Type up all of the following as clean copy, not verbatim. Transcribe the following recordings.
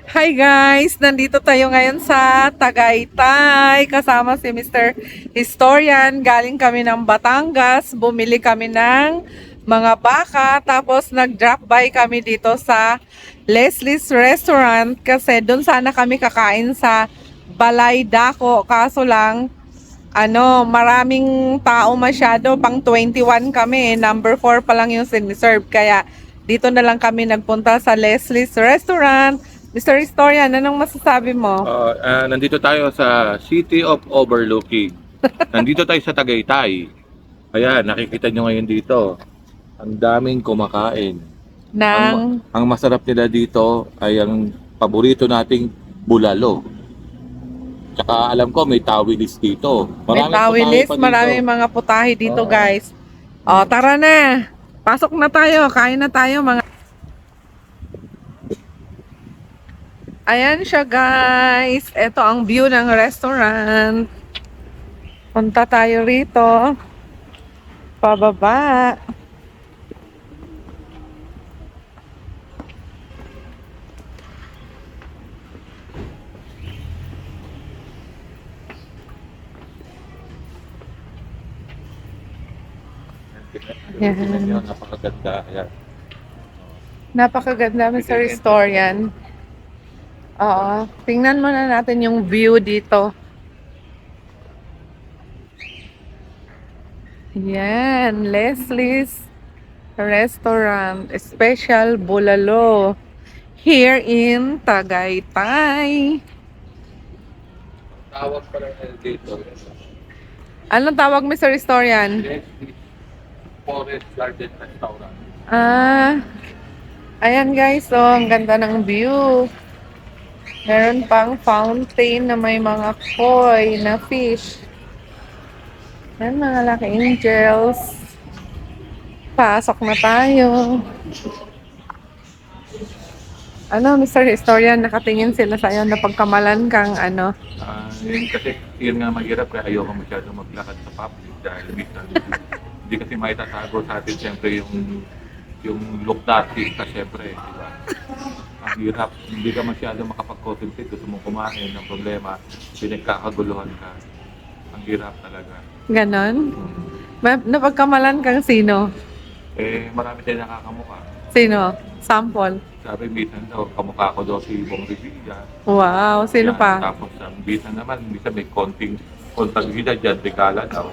Hi guys! Nandito tayo ngayon sa Tagaytay. Kasama si Mr. Historian. Galing kami ng Batangas. Bumili kami ng mga baka. Tapos nag-drop by kami dito sa Leslie's Restaurant. Kasi doon sana kami kakain sa Balay Dako. Kaso lang, maraming tao masyado. Pang 21 kami. Number 4 pa lang yung siniserve. Kaya dito na lang kami nagpunta sa Leslie's Restaurant. Mr. Historian, anong masasabi mo? Nandito tayo sa City of Overlooking. Nandito tayo sa Tagaytay. Ayan, nakikita nyo ngayon dito. Ang daming kumakain. Ang masarap nila dito ay ang paborito nating bulalo. Tsaka alam ko may tawilis dito. May tawilis, maraming mga putahe dito, guys. O, tara na. Pasok na tayo, kain na tayo mga. Ayan siya, guys. Ito ang view ng restaurant. Punta tayo rito. Pababa. Ayan. Napakaganda. Ayan. Napakaganda, Mr. Historian. Oo. Tingnan muna natin yung view dito. Yan. Leslie's Restaurant. Special Bulalo. Here in Tagaytay. Tawag pala dito. Anong tawag, Mr. Historian? Forest Garden Restaurant. Ayan guys, so ang ganda ng view. Meron pang fountain na may mga koi na fish. Ayan, mga lucky angels. Pasok na tayo. Mr. Historian, nakatingin sila sa'yo na pagkamalan kang Kasi yun nga mahirap kaya ayoko masyado maglakad sa public dahil minsan hindi kasi maitatago sa atin siyempre yung look natin kasi siyempre, di ba? Ang hirap, hindi ka masyado makapag-concentrate, gusto mong kumain ng problema, pinagkakaguluhan ka. Ang hirap talaga. ganon. Napagkamalan kang sino? Marami tayong nakakamukha. Sino? Sample. Sabi, minsan daw, kamukha ko daw si Bong Revilla. Wow, sino Yan, pa? tapos minsan naman, minsan may konting kontrabida dyan, regala daw.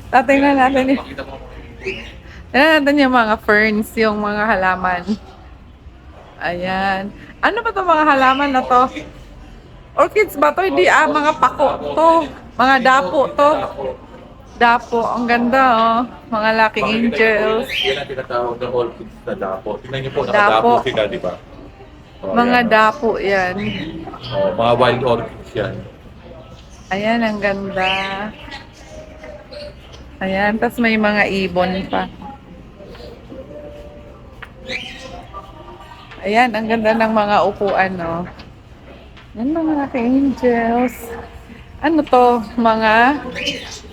Tatingnan natin yung, Pakita mo. tingnan natin yung mga ferns, yung mga halaman. Ayan. Ano ba to mga halaman na to? Orchids ba to? Hindi mga pako to. Mga dapo to. Dapo. Ang ganda oh. Mga lucky angels. Yan ang tinatawag na orchids na dapo. Tingnan niyo po, Dapo. nakadapo sila, di ba? Mga Yan, dapo yan. mga wild orchids yan. Ayan, ang ganda. Ayan, tas may mga ibon pa. Ayan, ang ganda ng mga upuan, no? Yan, mga lucky angels. Ano to? Mga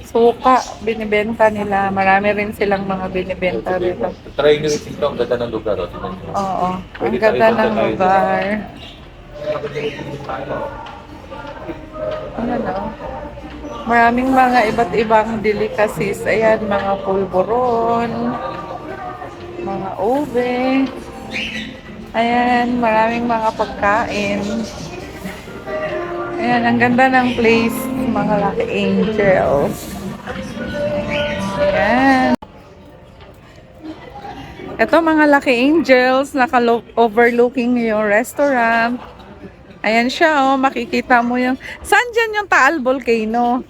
suka, binibenta nila. Marami rin silang mga binibenta rito. Try nyo rin ito, ang ganda ng lugar. Oh. Tingnan nyo. Oo, ang Pwede ganda tayo ng punta tayo lugar. Ayan, no? Maraming mga iba't ibang delicacies. Ayan, mga pulburon, mga ube. Ayan, maraming mga pagkain. Ayan, ang ganda ng place, mga lucky angels. Ayan. Ito mga lucky angels, naka-overlooking yung restaurant. Ayan siya, oh, makikita mo yung... Saan dyan yung Taal Volcano?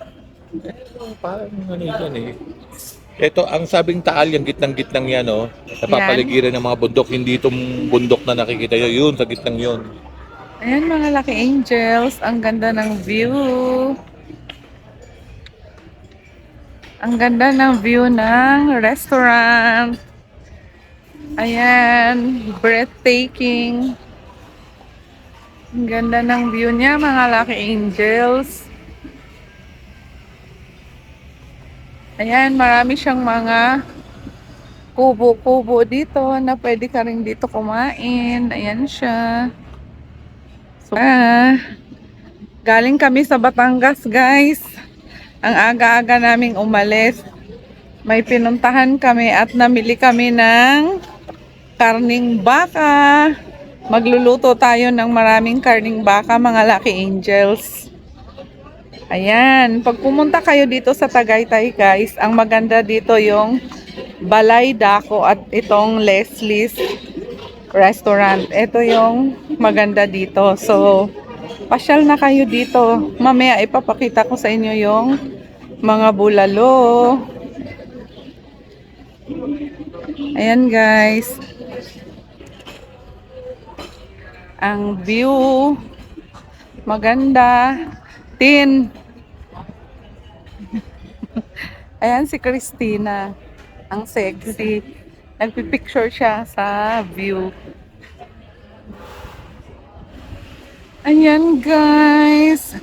Parang ano yan eh. Ito, ang sabing Taal, yung gitnang-gitnang yan, oh. Napapaligiran ng mga bundok, hindi itong bundok na nakikita nyo. Yun, sa gitnang yun. Ayan mga lucky angels, ang ganda ng view. Ang ganda ng view ng restaurant. Ayan, breathtaking. Ang ganda ng view niya mga lucky angels. Ayan, marami siyang mga kubo-kubo dito na pwede ka rin dito kumain. Ayan siya. So, galing kami sa Batangas, guys. Ang aga-aga naming umalis. May pinuntahan kami at namili kami ng karning baka. Magluluto tayo ng maraming karning baka, mga Lucky Angels. Ayan, pag pumunta kayo dito sa Tagaytay, guys, ang maganda dito yung Balay Dako at itong Leslie's Restaurant. Ito yung maganda dito. So, pasyal na kayo dito. Mamaya ipapakita ko sa inyo yung mga bulalo. Ayan, guys. Ang view. Maganda. Tin. Ayan si Christina. Ang sexy. Nagpipicture siya sa view. Ayan, guys.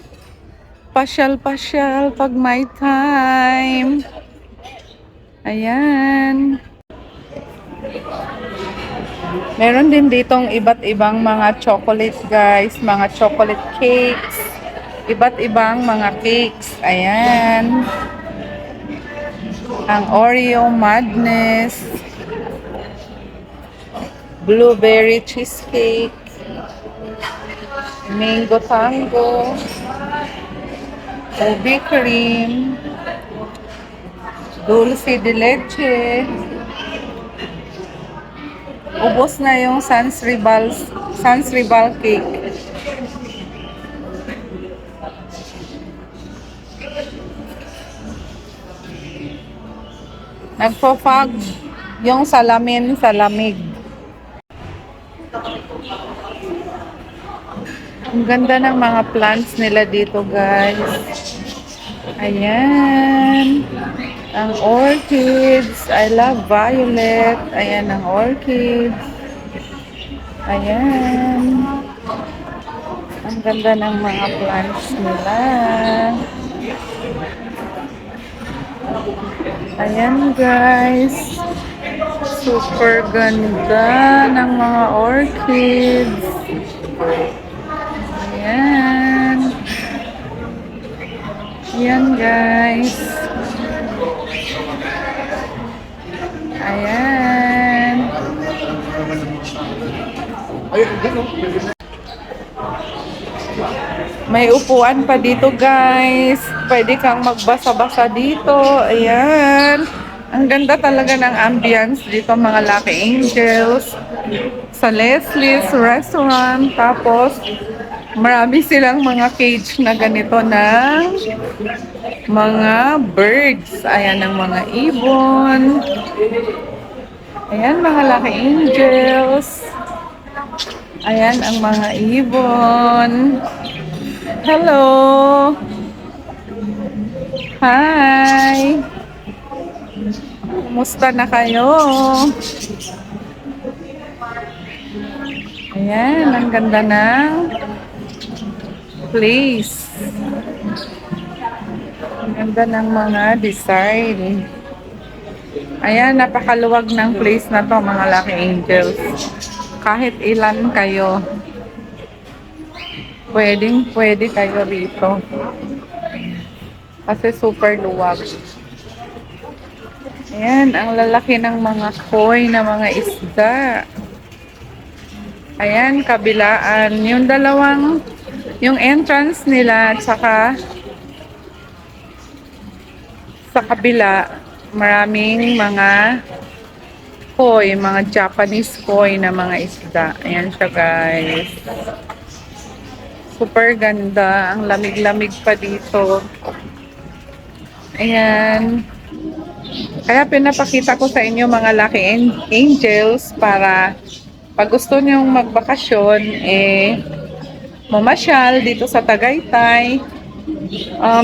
Pasyal-pasyal pag may time. Ayan. Meron din ditong iba't ibang mga chocolate, guys. Mga chocolate cakes. Iba't ibang mga cakes. Ayan. Ang Oreo Madness. Blueberry cheesecake. Mango tango. Ubi cream. Dulce de leche. Ubos na yung Sans Rival cake. Nagpo-fog yung salamin sa lamig. Ang ganda ng mga plants nila dito, guys. Ayan. Ang orchids. I love violet. Ayan ang orchids. Ayan. Ang ganda ng mga plants nila. Ayan, guys. Super ganda ng mga orchids. Ayan. Ayan, guys. Ayan. May upuan pa dito, guys. Pwede kang magbasa-basa dito. Ayan. Ang ganda talaga ng ambience dito, mga Lucky Angels. Sa Leslie's Restaurant. Tapos, marami silang mga cage na ganito ng mga birds. Ayan ang mga ibon. Ayan, mga Lucky Angels. Ayan ang mga ibon. Hello! Hi! Kumusta na kayo? Ayan, ang ganda ng place. Ang ganda ng mga design. Ayan, napakaluwag ng place na to, mga Lucky Angels. Kahit ilan kayo, pwede kayo rito. Kasi super luwag. Ayan, ang lalaki ng mga koi na mga isda. Ayan, kabilaan. Yung entrance nila, tsaka sa kabila, maraming mga koi, mga Japanese koi na mga isda. Ayan siya, guys. Super ganda. Ang lamig-lamig pa dito. Ayan. Kaya pinapakita ko sa inyo, mga Lucky Angels, para pag gusto nyong magbakasyon, mamasyal dito sa Tagaytay.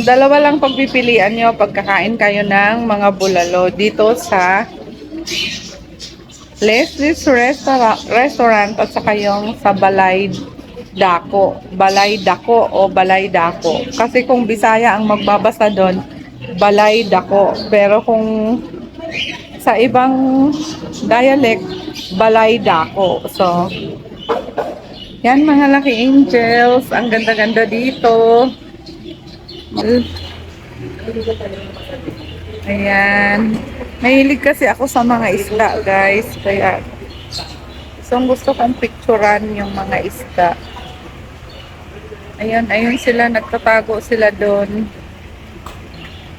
Dalawa lang pagpipilian nyo pagkakain kayo ng mga bulalo dito sa Leslie's Restaurant at saka yung sa Balay Dako. Balay Dako o Balay Dako. Kasi kung Bisaya ang magbabasa doon, Balay Dako. Pero kung sa ibang dialect, Balay Dako. So, yan mga Lucky Angels. Ang ganda-ganda dito. Ayan. Mahilig kasi ako sa mga isda, guys. Kaya, gusto kong picturean yung mga isda. Ayun, ayun sila, nagtatago sila doon.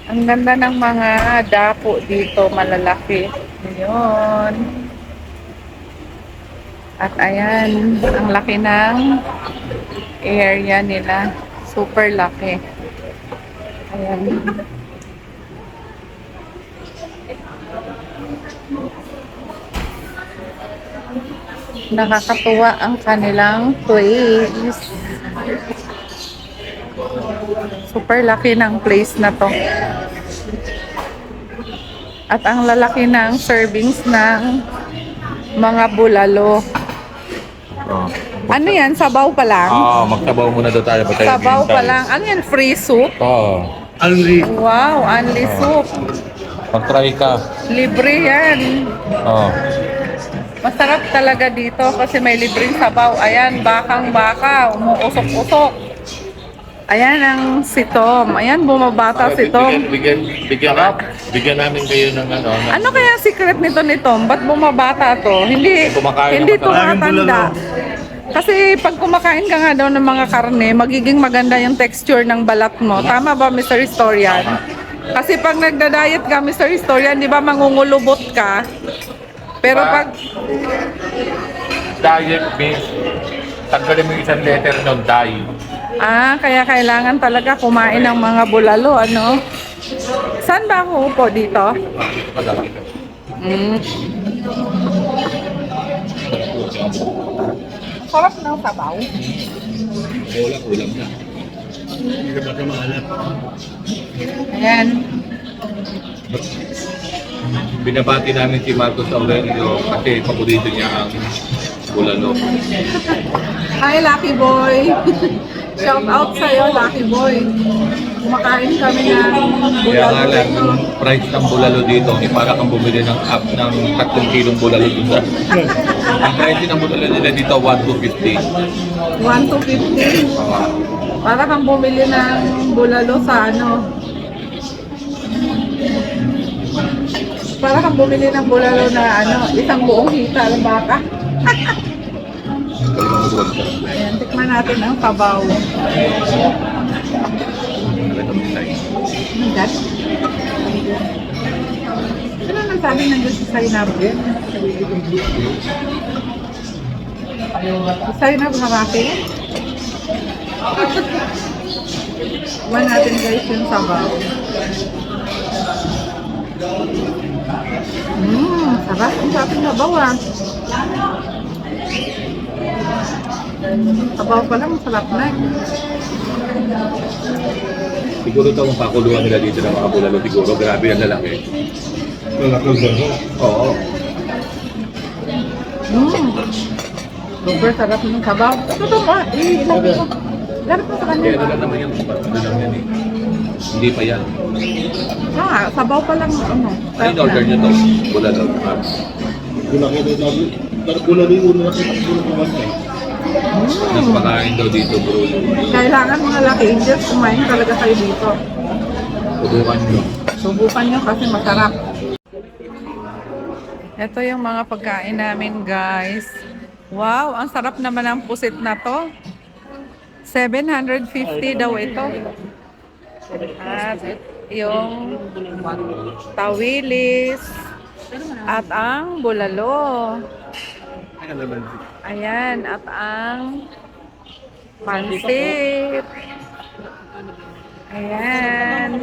Ang ganda ng mga dapo dito, malalaki. Ayun. At ayan, ang laki ng area nila. Super laki. Ayan. Nakakatuwa ang kanilang place. Super laki ng place na to. At ang lalaki ng servings ng mga bulalo. Oh. Ano yan? Sabaw pa lang? Magsabaw muna daw tayo. Sabaw pa lang. Ano yan? Free soup? Oo. Wow, only soup. Mag-try ka. Libre yan. Oo. Masarap talaga dito kasi may libreng sabaw. Ayan, bakang-baka. Umuusok-usok. Ayan ang si Tom. Ayan, bumabata si Tom. Bigyan namin kayo ng ano. Ano kaya secret nito ni Tom? Ba't bumabata to? Hindi Kumakain ng tumatanda. Kasi pag kumakain ka nga daw ng mga karne, magiging maganda yung texture ng balat mo. Tama ba, Mr. Historian? Kasi pag nagda-diet ka, Mr. Historian, di ba mangungulubot ka? Pero pag... Diet means, tanggalin mo yung isang letter ng die. kaya kailangan talaga kumain ng mga bulalo, ano? Saan ba ako upo dito? Dito ka lang ito. Sarap ng sabaw. Kulang na. Hindi ka basta maalat. Ayan. Binabati namin si Marcos Aurelio kasi paborito niya ang bulalo. Hi, Lucky Boy! Shout out sa'yo, Lucky Boy. Kumakain kami ng Kaya nga bulalo. lang, yung price ng bulalo dito, para kang bumili ng 3 kilong bulalo dito. Ang price ng bulalo nila dito, 1 to 50. 1 to 50. Para kang bumili ng bulalo sa ano. Para kang bumili ng bulalo na ano, isang buong hita ng baka. Ayan, tikman natin ang sabaw. That? Ano nagsabi nandiyan si Zainab? Si Zainab haraki? Tikman natin guys yung sabaw. Sarap. Ang sarap ng sabaw ah. Sabaw pa lang, masarap na. Siguro ito ang pakuluan nila dito ng mga bulalo. Siguro, grabe ang lalaki. Oo. Super sarap ng sabaw. Ito ba? Ilagay ko. Ilagay ko sa Kaya kanya. ano lang naman yan. Ano lang yan eh. Hindi pa yan. Sabaw pa lang. Ano? Ano yung order nyo to? Bulalo. Gula rin ulo na kita ko Nang pakain daw dito, bro. Kailangan mga Lucky Angels kumain talaga kayo dito. Subukan nyo. Subukan nyo kasi masarap. Ito yung mga pagkain namin guys. Wow, ang sarap naman ng pusit na to. 750 daw ito. At yung tawilis at ang bulalo. Ayan, at ang pansit. Ayan.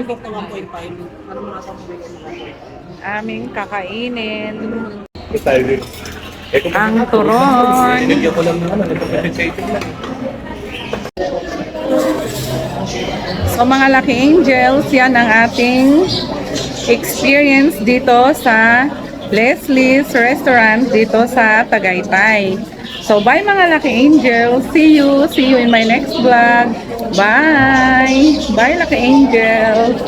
Aming kakainin. Ang turon. Nilagyan ko lang naman. Nagpapasensation lang. So mga Lucky Angels, yan ang ating experience dito sa Leslie's Restaurant dito sa Tagaytay. So bye mga Lucky Angels. See you in my next vlog. Bye. Bye Lucky Angels.